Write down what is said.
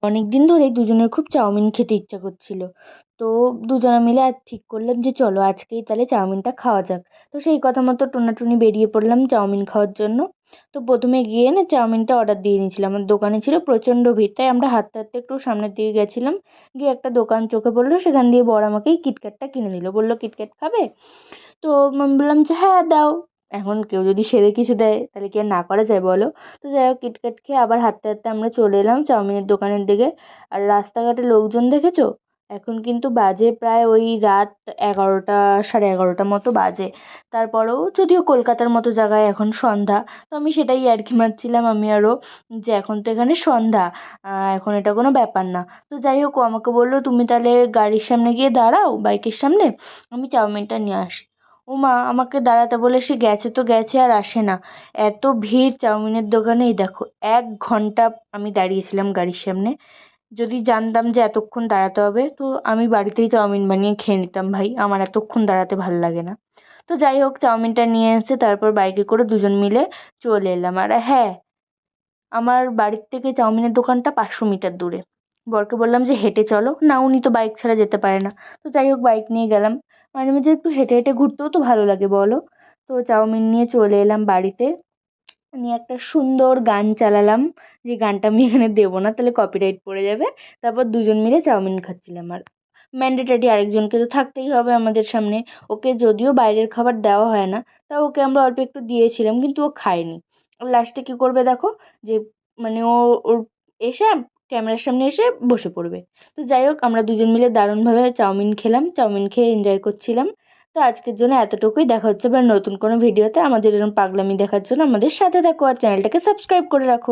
অনেক দিন ধরেই দুজনের খুব চাউমিন খেতে ইচ্ছা করছিল। তো দুজনে মিলে আজ ঠিক করলাম যে চলো আজকেই তাহলে চাউমিনটা খাওয়া যাক। তো সেই কথা মতো টোনাটুনি বেরিয়ে পড়লাম চাউমিন খাওয়ার জন্য। তো প্রথমে গিয়ে না চাউমিনটা অর্ডার দিয়ে নিয়েছিলাম, আর দোকানে ছিল প্রচণ্ড ভিড়, তাই আমরা হাঁটতে হাঁটতে একটু সামনের দিকে গেছিলাম। গিয়ে একটা দোকান চোখে পড়লো, সেখান দিয়ে বর আমাকেই কিটক্যাটটা কিনে দিল, বললো কিটক্যাট খাবে? তো আমি বললাম যে হ্যাঁ দাও। এখন কেউ যদি সেধে কিছু দেয় তাহলে কি আর না করা যায় বলো? তো যাই হোক, কিটক্যাট খেয়ে আবার হাঁটতে হাঁটতে আমরা চলে এলাম চাউমিনের দোকানের দিকে। আর রাস্তাঘাটে লোকজন দেখেছো? এখন কিন্তু বাজে প্রায় ওই রাত 11টা, সাড়ে 11টা মতো বাজে। তারপরেও যদিও কলকাতার মতো জায়গায় এখন সন্ধ্যা, তো আমি সেটাই ইয়ার্কি মারছিলাম আমি আরও, যে এখন তো এখানে সন্ধ্যা, এখন এটা কোনো ব্যাপার না। তো যাই হোক, ও আমাকে বললো তুমি তাহলে গাড়ির সামনে গিয়ে দাঁড়াও, বাইকের সামনে, আমি চাউমিনটা নিয়ে আসি। ওমা, আমাকে দাঁড়াতে বলে সে গেছে তো গেছে, আর আসে না। এত ভিড় চাউমিনের দোকানে, এই দেখো 1 ঘন্টা আমি দাঁড়িয়েছিলাম গাড়ির সামনে। যদি জানতাম যে এতক্ষণ দাঁড়াতে হবে, তো আমি বাড়িতেই চাউমিন বানিয়ে খেয়ে নিতাম ভাই, আমার এতক্ষণ দাঁড়াতে ভাল লাগে না। তো যাই হোক, চাউমিনটা নিয়ে এসে তারপর বাইকে করে দুজন মিলে চলে এলাম। আর হ্যাঁ, আমার বাড়ির থেকে চাউমিনের দোকানটা 500 মিটার দূরে। বরকে বললাম যে হেঁটে চলো, না উনি তো বাইক ছাড়া যেতে পারে না। তো যাই হোক, বাইক নিয়ে গেলাম। মাঝে মাঝে একটু হেঁটে হেঁটে ঘুরতেও তো ভালো লাগে বলো? তো চাউমিন নিয়ে চলে এলাম বাড়িতে, নিয়ে একটা সুন্দর গান চালালাম। যে গানটা আমি এখানে দেবো না, তাহলে কপিরাইট পড়ে যাবে। তারপর দুজন মিলে চাউমিন খাচ্ছিলাম। আর ম্যান্ডেটারি আরেকজনকে তো থাকতেই হবে আমাদের সামনে। ওকে যদিও বাইরের খাবার দেওয়া হয় না, তাও ওকে আমরা অল্প একটু দিয়েছিলাম, কিন্তু ও খায়নি। লাস্টে কী করবে দেখো, যে মানে ওর এসে ক্যামেরার সামনে এসে বসে পড়বে। তো যাই হোক, আমরা দুজন মিলে দারুণভাবে চাউমিন খেলাম, চাউমিন খেয়ে এনজয় করছিলাম। তো আজকের জন্য এতটুকুই, দেখা হচ্ছে আবার নতুন কোনো ভিডিওতে। আমাদের এরকম পাগলামি দেখার জন্য আমাদের সাথে থাকো, আর চ্যানেলটাকে সাবস্ক্রাইব করে রাখো।